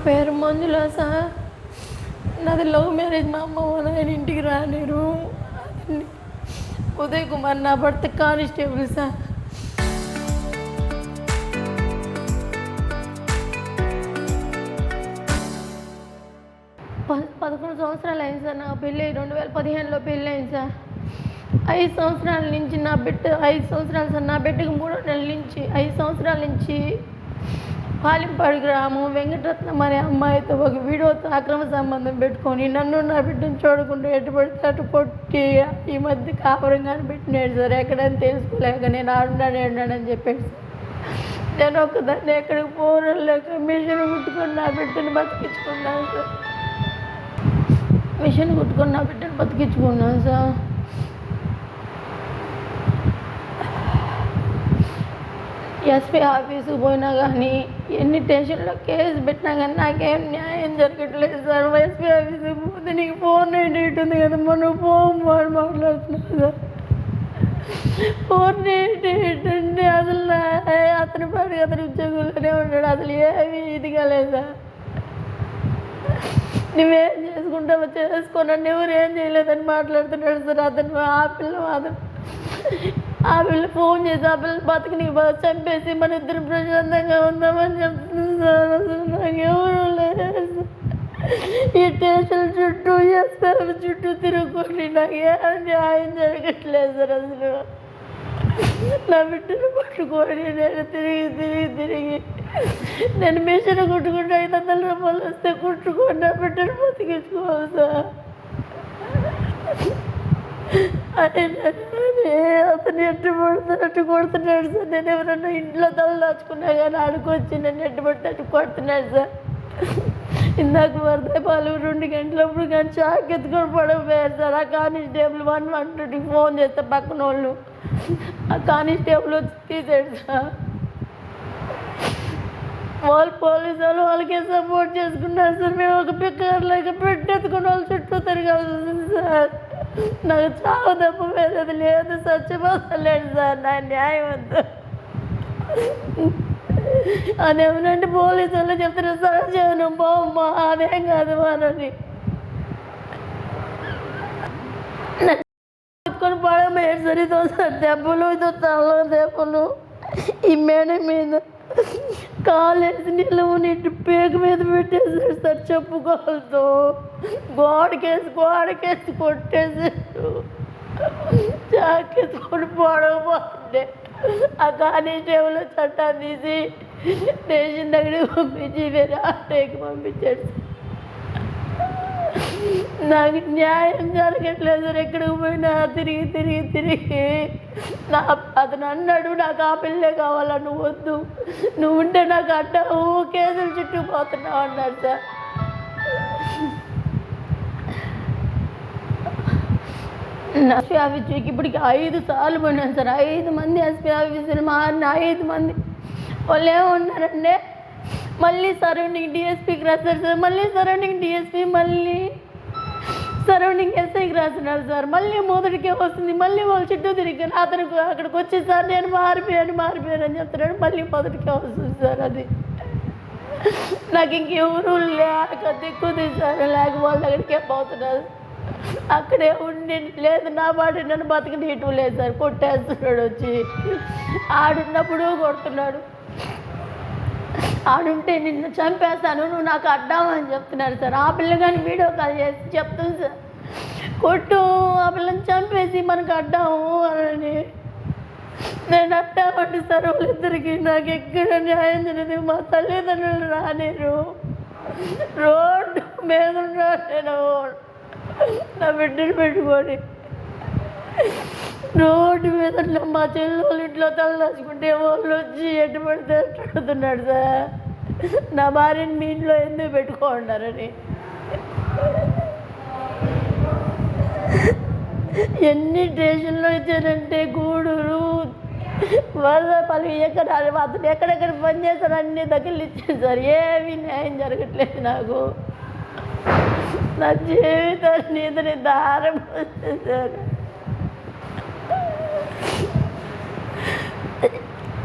పేరు మంజుల సార్. నాది love marriage. మా అమ్మ నాయన ఇంటికి రానిరు. ఉదయ్ కుమార్ నా భర్త కానిస్టేబుల్ సార్. 11 సంవత్సరాలు అయింది సార్. నా పెళ్ళి 2015లో పెళ్ళి అయింది సార్. 5 సంవత్సరాల నుంచి నా బిడ్డ 5 సంవత్సరాలు సార్. నా బిడ్డకు 3 నెలల నుంచి 5 సంవత్సరాల నుంచి పాలింపాడు గ్రామం వెంకటరత్నం అనే అమ్మాయితో ఒక వీడియోతో అక్రమ సంబంధం పెట్టుకొని నన్ను నా బిడ్డను చూడకుండా ఎటు పడితే అటు కొట్టి ఈ మధ్య కాపురంగానే పెట్టినాడు సార్. ఎక్కడని తెలుసుకోలేక నేను ఆడున్నాడని చెప్పాడు సార్. నేను ఒకదాన్ని ఎక్కడికి పోలేక మిషన్ కుట్టుకొని నా బిడ్డను బతికించుకున్నాను సార్. మిషన్ కుట్టుకొని నా బిడ్డను బతికించుకున్నాను సార్. ఎస్పీ ఆఫీసుకు పోయినా కానీ ఎన్ని స్టేషన్లో కేసు పెట్టినా కానీ నాకేం న్యాయం జరగట్లేదు సార్. ఎస్పీ ఆఫీసుకు పోతే నీకు 498 ఉంది కదమ్మా, నువ్వు పోమని మాట్లాడుతున్నావు సార్. 498 అంటే అసలు అతని పాటికి అతని ఉద్యోగంలోనే ఉన్నాడు. అసలు ఏమీ ఇది కాలేదు సార్. నువ్వేం చేసుకుంటావో చేసుకోనని ఎవరేం చేయలేదని మాట్లాడుతున్నాడు సార్. అతను ఆ పిల్ల ఫోన్ చేసి ఆ పిల్లలు బతికి నీకు చంపేసి మన ఇద్దరు ప్రశాంతంగా ఉందామని చెప్తుంది సార్. అసలు నాకు ఎవరు లేదు ఈ స్టేషన్ చుట్టూ ఎస్పీ చుట్టూ తిరుగుకొని నాకు ఏం న్యాయం జరగట్లేదు సార్. అసలు నా బిడ్డను పట్టుకొని నేను తిరిగి నేను మిషన్ కుట్టుకుంటే 500 రూపాయలు వస్తే కుట్టుకొని నా బిడ్డను బతికించుకోవాలి సార్. అతను ఎట్టు పడితే అట్టు కొడుతున్నాడు సార్. నేను ఎవరన్నా ఇంట్లో తల దాచుకున్నా కానీ ఆడుకొచ్చి నన్ను ఎట్టు పడితే అట్టు కొడుతున్నాడు సార్. ఇందాక వరదపాలు 2 గంటలప్పుడు కానీ చాక్ ఎత్తుకొని పడకపోయారు సార్. ఆ కానిస్టేబుల్ 112కి ఫోన్ చేస్తే పక్కన వాళ్ళు ఆ కానిస్టేబుల్ వచ్చి తీసాడు సార్. వాళ్ళు పోలీసు వాళ్ళు వాళ్ళకే సపోర్ట్ చేసుకున్నారు సార్. మేము ఒక పిక్కర్లేక పెట్టెత్తుకుని వాళ్ళ చుట్టూ తిరగాల్సి వస్తుంది సార్. నాకు చావు తప్ప వేరేది లేదు. చచ్చిపోతలేడు సార్. నా న్యాయం వద్దు అని ఏమనంటే పోలీసు వాళ్ళు చెప్తున్నారు సహజీవనం బామ్మా అదేం కాదు అని ఎత్తుకొని పడమేడు సార్. ఇదో సార్ దెబ్బలు, ఇదో తల దెబ్బలు, ఈ మేడ మీద కాలేసి నిలువుని పేక మీద పెట్టేసాడు సార్. చెప్పుకోలతో గోడకేసి కొట్టేసాడు. చాకెత్తుకొని పోవడకపోతుండే ఆ కానిస్టేబుల్ చట్టాన్ని తీసి స్టేషన్ దగ్గరికి పంపించి వేరే ఆటోకి పంపించాడు. నాకు న్యాయం జరగట్లేదు సార్. ఎక్కడికి పోయినా తిరిగి అతను అన్నాడు నాకు ఆ పిల్లే కావాలా, నువ్వు వద్దు, నువ్వు ఉంటే నాకు అడ్డావు కేసులు చుట్టూ పోతున్నావు అన్నాడు సార్. ఎస్పీ ఆఫీస్కి ఇప్పటికి 5 సార్లు పోయినాను సార్. 5 మంది ఎస్పీ ఆఫీసులు మారిన 5 మంది వాళ్ళు ఏమన్నారంటే మళ్ళీ సరౌండింగ్ డిఎస్పీకి రాశారు సార్. మళ్ళీ సరౌండింగ్ డిఎస్పీ మళ్ళీ సరౌండింగ్ ఎస్ఐకి రాసినారు సార్. మళ్ళీ మొదటికే వస్తుంది. మళ్ళీ వాళ్ళు చుట్టూ తిరిగాను. అతనికి అక్కడికి వచ్చి సార్ నేను మారిపోయాను అని చెప్తున్నాడు. మళ్ళీ మొదటికే వస్తుంది సార్. అది నాకు ఇంకెవరు లేక దిక్కుది సార్. లేక వాళ్ళ దగ్గరికే పోతున్నారు. అక్కడే ఉండి లేదు నా పాటి నన్ను బతికినీయటం లేదు సార్. కొట్టేస్తున్నాడు వచ్చి. ఆడున్నప్పుడు కొడుతున్నాడు. ఆడుంటే నిన్ను చంపేస్తాను, నువ్వు నాకు అడ్డామని చెప్తున్నాడు సార్. ఆ పిల్ల కానీ వీడియో కాల్ చేసి చెప్తుంది సార్ కొట్టు ఆ పిల్లని చంపేసి మనకు అడ్డాము అని. నేను అడ్డామంటే సార్ వాళ్ళిద్దరికి నాకు ఎక్కడ న్యాయం జరిగింది. మా తల్లిదండ్రులు రానేరు, రోడ్డు మీద నేను నా బిడ్డను పెట్టుకొని రోడ్డు మీద మా చెల్లి వాళ్ళ ఇంట్లో తలదాచుకుంటే వాళ్ళు వచ్చి ఎటు పడితే అడుగుతున్నాడు సార్. నా భార్యని మీ ఇంట్లో ఎందుకు పెట్టుకోండారని. ఎన్ని స్టేషన్లో ఇచ్చారంటే గూడూరు వరదపల్లి ఎకరాలు అతను ఎక్కడెక్కడ పని చేశారు అన్ని దగ్గర ఇచ్చారు సార్. ఏమీ న్యాయం జరగట్లేదు నాకు. నా జీవితాన్ని ఇతని దారం సార్.